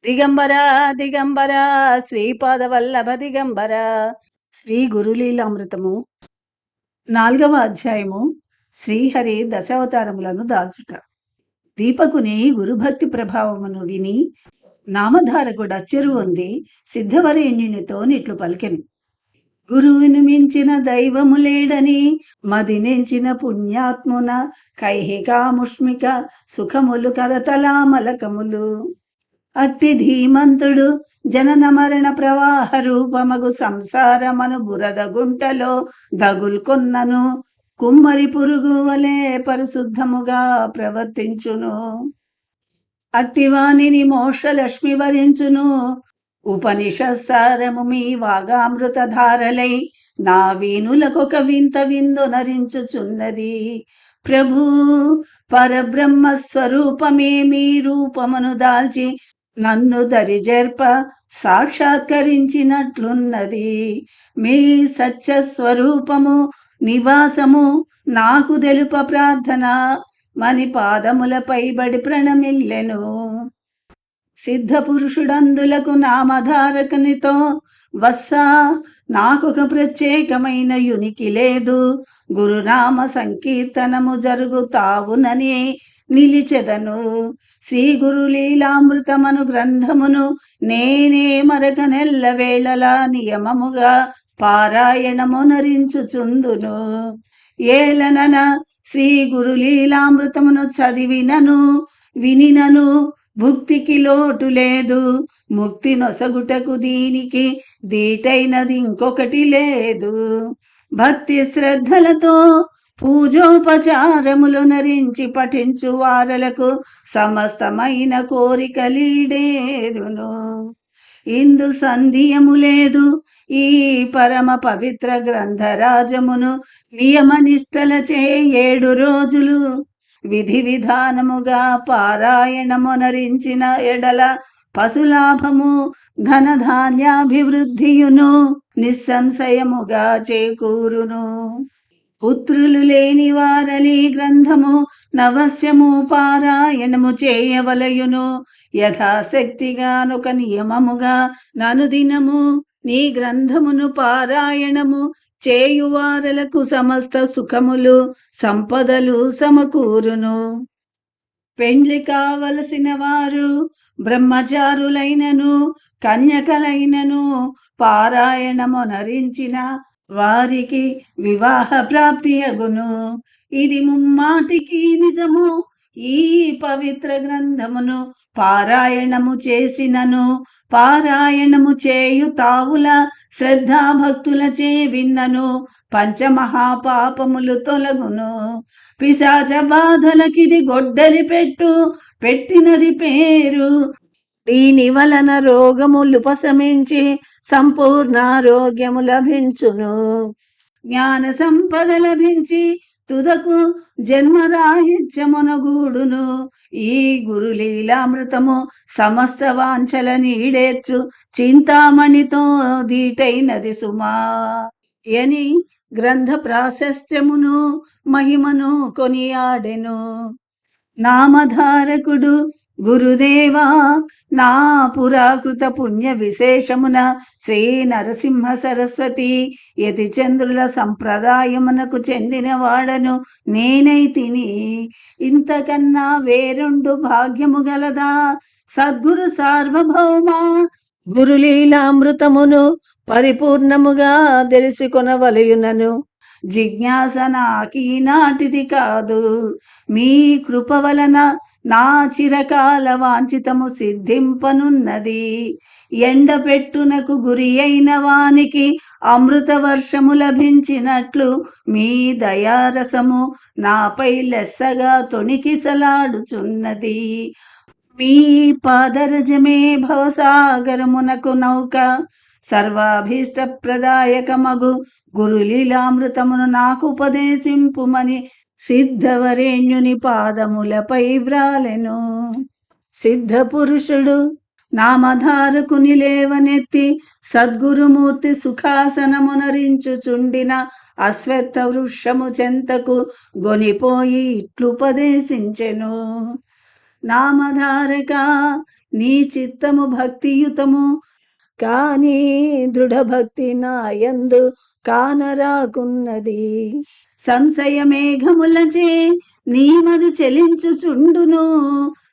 దిగంబర దిగంబర శ్రీపాదవల్లభ దిగంబర. శ్రీ గురులీలామృతము 4వ అధ్యాయము. శ్రీహరి దశావతారములను దాల్చుట. దీపకుని గురుభక్తి ప్రభావమును విని నామధారకుడు అచ్చెరువొంది సిద్ధవరేణ్యునితో నిట్లు పలికెను. గురువును మించిన దైవము లేడని మదినెంచిన పుణ్యాత్మున కైహికాముష్మిక సుఖములు కరతలామలకములు. అట్టి ధీమంతుడు జనన మరణ ప్రవాహ రూపమగు సంసారమను బురద గుంటలో దగుల్కొన్నను కుమ్మరి పురుగు వలె పరిశుద్ధముగా ప్రవర్తించును. అట్టివానిని మోక్షలక్ష్మి వరించును. ఉపనిషత్సారము మీ వాగామృత ధారలై నా వీనులకొక వింత విందునరించుచున్నది. ప్రభు పరబ్రహ్మ స్వరూపమే మీ రూపమును దాల్చి నన్ను దరిజర్ప సాక్షాత్కరించినట్లున్నది. మీ సత్య స్వరూపము నివాసము నాకు తెలుప ప్రార్థన మని పాదములపై బడి ప్రణమిల్లెను. సిద్ధ పురుషుడందులకు నామధారకునితో వత్సా నాకొక ప్రత్యేకమైన యునికి లేదు. గురునామ సంకీర్తనము జరుగుతావునని నిలిచెదను. శ్రీ గురు లీలామృతమను గ్రంథమును నేనే మరక నెల్ల వేళలా నియమముగా పారాయణమునరించుచుందును. ఏలనన శ్రీ గురు లీలామృతమును చదివినను వినినను భుక్తికి లోటు లేదు. ముక్తి నొసగుటకు దీనికి దీటైనది ఇంకొకటి లేదు. భక్తి శ్రద్ధలతో పూజోపచారములు నరించి పఠించు వారలకు సమస్తమైన కోరికలీడేరును. ఇందు సంధియము లేదు. ఈ పరమ పవిత్ర గ్రంథరాజమును నియమనిష్టలచే 7 రోజులు విధి విధానముగా పారాయణమునరించిన ఎడల పశులాభము ధనధాన్యాభివృద్ధియును నిస్సంశయముగా చేకూరును. పుత్రులు లేని వారలి గ్రంథము నవశ్యము పారాయణము చేయవలయును. యథాశక్తిగానొక నియమముగా ననుదినము నీ గ్రంథమును పారాయణము చేయువారలకు సమస్త సుఖములు సంపదలు సమకూరును. పెండ్లి కావలసిన వారు బ్రహ్మచారులైనను కన్యకలైనను పారాయణమునరించిన వారికి వివాహ ప్రాప్తి అగును. ఇది ముమ్మాటికి నిజము. ఈ పవిత్ర గ్రంథమును పారాయణము చేసినను పారాయణము చేయు తావుల శ్రద్ధాభక్తులచే విన్నను పంచమహాపాపములు తొలగును. పిశాచ బాధలకిది గొడ్డలి పెట్టినది పేరు. దీని వలన రోగములు ఉపశమించి సంపూర్ణారోగ్యము లభించును. జ్ఞాన సంపద లభించి తుదకు జన్మరాహిత్యమునగూడును. ఈ గురులీలామృతము సమస్త వాంఛల నీడేర్చు చింతామణితో దీటైనది సుమా అని గ్రంథ ప్రాశస్త్యమును మహిమను కొనియాడెను. నామధారకుడు గురుదేవా నా పురాకృత పుణ్య విశేషమున శ్రీ నరసింహ సరస్వతి యతి చంద్రుల సంప్రదాయమునకు చెందిన వాడను నేనైతిని. ఇంతకన్నా వేరొండు భాగ్యము గలదా? సద్గురు సార్వభౌమ గురులీలామృతమును పరిపూర్ణముగా తెలుసుకొనవలయునను జిజ్ఞాస నాకీనాటిది కాదు. మీ కృప వలన నా చిరకాల వాంఛితము సిద్ధింపనున్నది. ఎండపెట్టునకు గురి అయిన వానికి అమృత వర్షము లభించినట్లు మీ దయారసము నాపై లెస్సగా తొణికిసలాడుచున్నది. మీ పాదరజమే భవసాగరమునకు నౌక. సర్వాభీష్ట ప్రదాయకమగు గురులీలామృతమును నాకు ఉపదేశింపుమని సిద్ధవరేణ్యుని పాదములపై వ్రాలెను. సిద్ధ పురుషుడు నామధారకుని లేవనెత్తి సద్గురుమూర్తి సుఖాసనమునరించుచుండిన అశ్వత్థ వృక్షము చెంతకు గొనిపోయి ఇట్లుపదేశించెను. నామధారక నీ చిత్తము భక్తియుతము, కానీ దృఢభక్తి నాయందు కానరాకున్నది. సంశయ మేఘములచే నీమది చెలించుచుండును,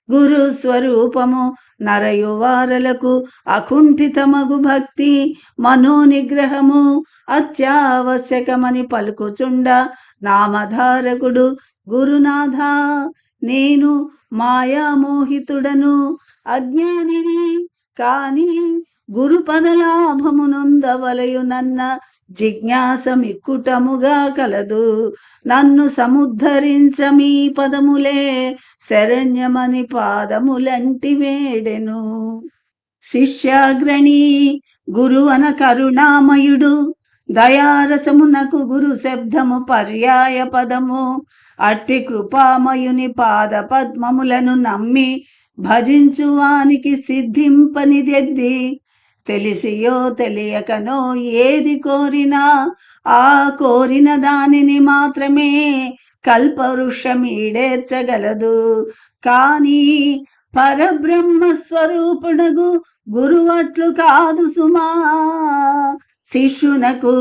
గురు స్వరూపము నరయువారలకు అకుంఠితమగు భక్తి మనోనిగ్రహము అత్యావశ్యకమని పలుకుచుండ నామధారకుడు గురునాథ నేను మాయామోహితుడను అజ్ఞానిని, కాని గురు పదలాభమునొందవలయునన్న జిజ్ఞాస మిక్కుటముగా కలదు. నన్ను సముద్ధరించ మీ పదములే శరణ్యమని పాదములంటి వేడెను. శిష్యాగ్రణి గురువన కరుణామయుడు, దయారసమునకు గురు శబ్దము పర్యాయ పదము. అట్టి కృపామయుని పాద పద్మములను నమ్మి భజించువానికి సిద్ధింపనిదెద్ది. తెలిసియో తెలియకనో ఏది కోరినా ఆ కోరిన దానిని మాత్రమే కల్పవృక్షమీడేర్చగలదు. కానీ పరబ్రహ్మ స్వరూపునగు గురువట్లు కాదు సుమా. శిష్యునకు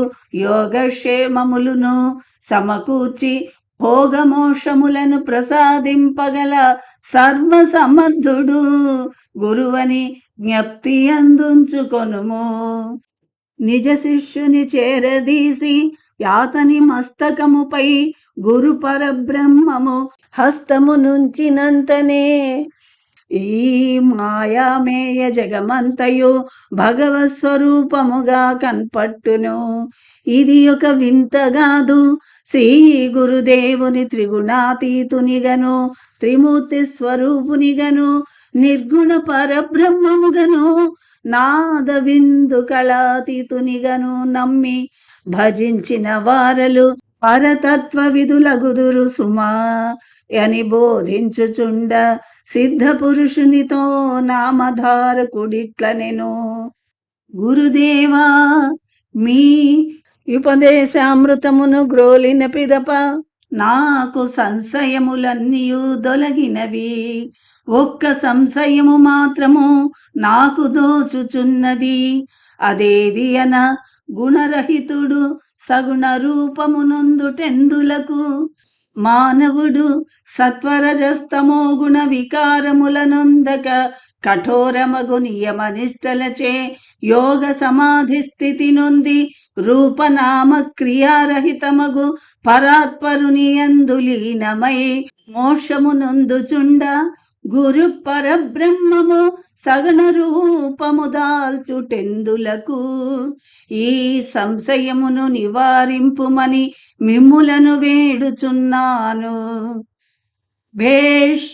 యోగక్షేమములను సమకూర్చి భోగమోక్షములను ప్రసాదింపగల సర్వసమర్థుడు గురువని జ్ఞప్తి అందుంచుకొనుము. నిజ శిష్యుని చేరదీసి యాతని మస్తకముపై గురు పరబ్రహ్మము హస్తము నుంచినంతనే ఈ మాయామేయ జగమంతయు భగవత్ స్వరూపముగా కన్పట్టును. ఇది ఒక వింతగాదు, శ్రీ గురుదేవుని త్రిగుణాతీతునిగను, త్రిమూర్తి స్వరూపునిగను, నిర్గుణ పరబ్రహ్మముగను, నాద బిందు కళాతీతునిగను నమ్మి భజించిన వారలు పరతత్వ విధులగుదురు సుమా అని బోధించుచుండ సిద్ధ పురుషునితో నామధారకుడిట్లనెను. గురుదేవా మీ ఉపదేశామృతమును గ్రోలిన పిదప నాకు సంశయములన్నీయు దొలగినవి. ఒక్క సంశయము మాత్రము నాకు దోచుచున్నది. అదేది అన గుణరహితుడు సగుణ రూపమునందుటెందులకు. మానవుడు సత్వరజస్తమో గుణ వికారములనొందక కఠోరమగు నియమనిష్టలచే యోగ సమాధి స్థితి నొంది రూపనామ క్రియారహితమగు పరాత్పరుని యందు లీనమై మోక్షమునొందుచుండ గురు పరబ్రహ్మము సగుణ రూపము దాల్చుటెందులకు. ఈ సంశయమును నివారింపుమని మిమ్ములను వేడుచున్నాను. భేష్,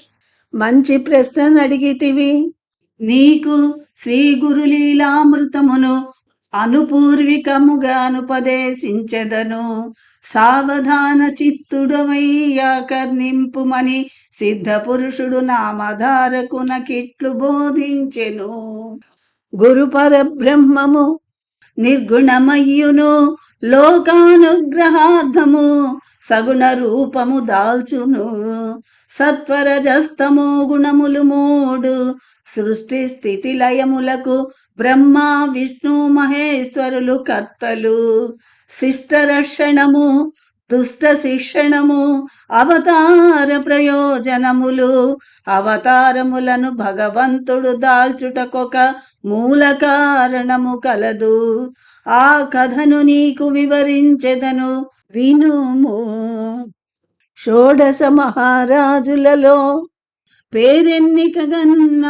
మంచి ప్రశ్న అడిగితివి. నీకు శ్రీ గురులీలామృతమును అనుపూర్వికముగానుపదేశించెదను. సావధాన చిత్తుడవయ్యా కర్ణింపుమని సిద్ధ పురుషుడు నామధారకునకిట్లు బోధించెను. గురు పరబ్రహ్మము నిర్గుణమయ్యును లోకానుగ్రహార్థము సగుణ రూపము దాల్చును. సత్వరజస్తమో గుణములు మూడు సృష్టి స్థితి లయములకు బ్రహ్మ విష్ణు మహేశ్వరులు కర్తలు. శిష్టరక్షణము దుష్ట శిక్షణము అవతార ప్రయోజనములు. అవతారములను భగవంతుడు దాల్చుటకొక మూల కారణము కలదు. ఆ కథను నీకు వివరించెదను, వినుము. షోడశ మహారాజులలో పేరెన్నికగన్న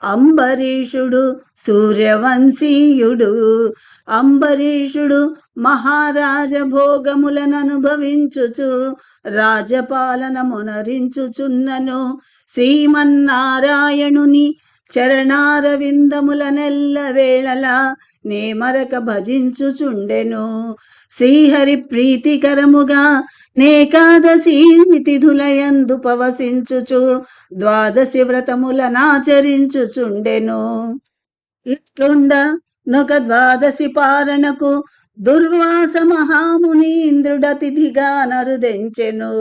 అంబరీషుడు సూర్యవంశీయుడు. అంబరీషుడు మహారాజ భోగములను అనుభవించుచు రాజపాలన మొనరించుచున్నను. శ్రీమన్నారాయణుని చరణారవిందములనెల్ల వేళలా నేమరక భజించుచుండెను. శ్రీహరి ప్రీతికరముగా నేకాదశి తిథులయందు పవసించుచు ద్వాదశి వ్రతములనాచరించుచుండెను. ఇట్లుండ నొక ద్వాదశి పారణకు దుర్వాస మహామునీంద్రుడతిథిగా నరుదెంచెను.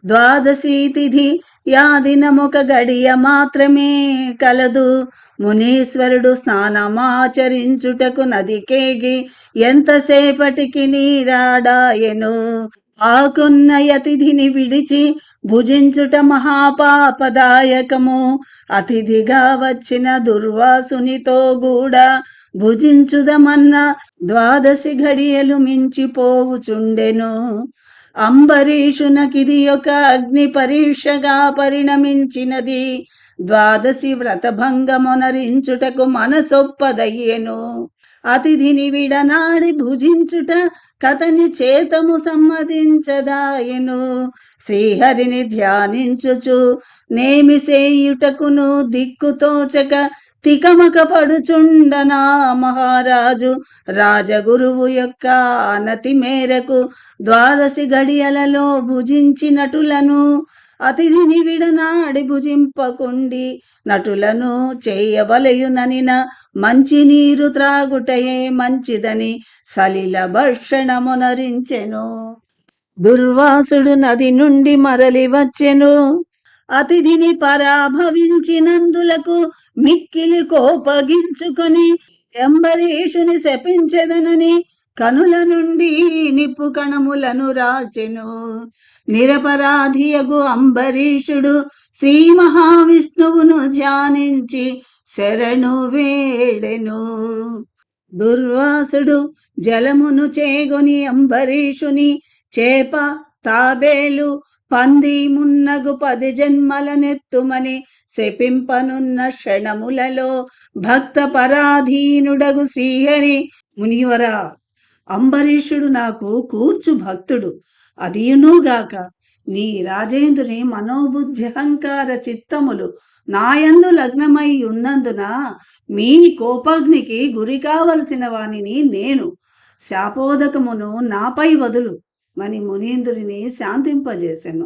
ద్వాదశి తిథి యాదినమొక గడియ మాత్రమే కలదు. మునీశ్వరుడు స్నానమాచరించుటకు నదికేగి ఎంతసేపటికి నీరాడాయెను. ఆకున్న యతిథిని విడిచి భుజించుట మహాపాపదాయకము. అతిథిగా వచ్చిన దుర్వాసునితో కూడా భుజించుదమన్న ద్వాదశి ఘడియలు మించిపోవుచుండెను. అంబరీషునకిది ఒక అగ్ని పరీక్షగా పరిణమించినది. ద్వాదశి వ్రతభంగమొనరించుటకు మనసొప్పదయ్యెను. అతిథిని విడనాడి భుజించుట కతని చేతము సమ్మతించదాయెను. శ్రీహరిని ధ్యానించుచు నేమి సేయుటకును దిక్కుతోచక తికమక పడుచుండనా మహారాజు రాజగురువు యొక్క అనతి మేరకు ద్వాదశి గడియలలో భుజించినటులను అతిథిని విడనాడి భుజింపకుండి నటులను చేయవలయుననిన మంచినీరు త్రాగుటయే మంచిదని సలిల భక్షణమునరించెను. దుర్వాసుడు నది నుండి మరలి వచ్చెను. అతిథిని పరాభవించినందులకు మిక్కిలి కోపగించుకొని అంబరీషుని శపించెదనని కనుల నుండి నిప్పు కణములను రాచెను. నిరపరాధియగు అంబరీషుడు శ్రీ మహావిష్ణువును ధ్యానించి శరణు వేడెను. దుర్వాసుడు జలమును చేగొని అంబరీషుని చేప తాబేలు పంది మున్నగు 10 జన్మలనెత్తుమని శపింపనున్న క్షణములలో భక్త పరాధీనుడగు శ్రీహరి మునివరా, అంబరీషుడు నాకు కూర్చు భక్తుడు. అదియునుగాక నీ రాజేంద్రుని మనోబుద్ధ్యహంకార చిత్తములు నాయందు లగ్నమై ఉన్నందున మీ కోపాగ్నికి గురి కావలసిన వానిని నేను. శాపోదకమును నాపై వదులు మని మునీంద్రుని శాంతింపజేసెను.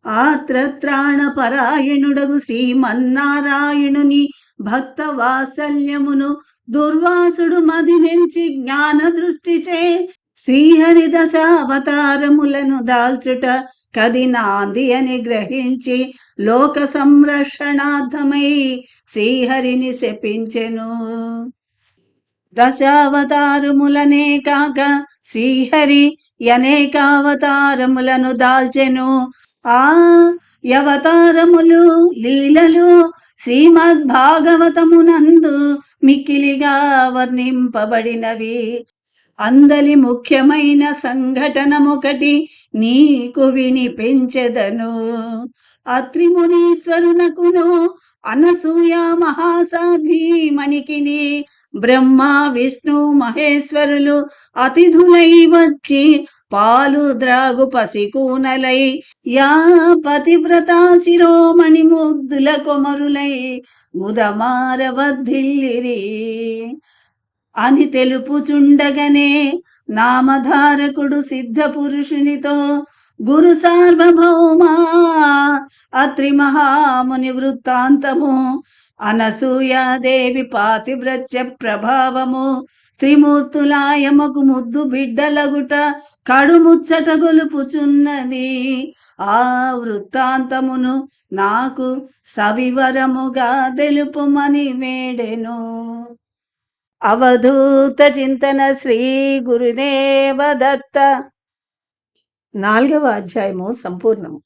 ఆత్రత్రాణ పరాయణుడగు శ్రీమన్నారాయణుని భక్త వాత్సల్యమును దుర్వాసుడు మదినించి జ్ఞాన దృష్టిచే శ్రీహరి దశావతారములను దాల్చుట కది నాంది అని గ్రహించి లోక సంరక్షణార్థమై శ్రీహరిని శపించెను. దశావతారములనే కాక శ్రీహరి అనేకావతారములను దాల్చెను. ఆ అవతారములు లీలలు శ్రీమద్భాగవతమునందు మిక్కిలిగా వర్ణింపబడినవి. అందలి ముఖ్యమైన సంఘటనమొకటి నీకు వినిపించెదను. అత్రి మునీశ్వరునకును అనసూయ మహాసాధ్వీమణికిని బ్రహ్మ విష్ణు మహేశ్వరులు అతిథులై వచ్చి పాలు ద్రాగు పసికూనలై యా పతివ్రత శిరోమణి ముద్దుల కొమరులై ముదమార వర్ధిల్లిరి అని తెలుపుచుండగనే నామధారకుడు సిద్ధ పురుషునితో గురు సార్వభౌమా అత్రి మహాముని వృత్తాంతము అనసూయాదేవి పాతివ్రత్య ప్రభావము త్రిమూర్తులాయమకు ముద్దు బిడ్డలగుట కడుముచ్చట గొలుపుచున్నది. ఆ వృత్తాంతమును నాకు సవివరముగా తెలుపుమని వేడెను. అవధూత చింతన శ్రీ గురుదేవ దత్త. 4వ అధ్యాయము సంపూర్ణము.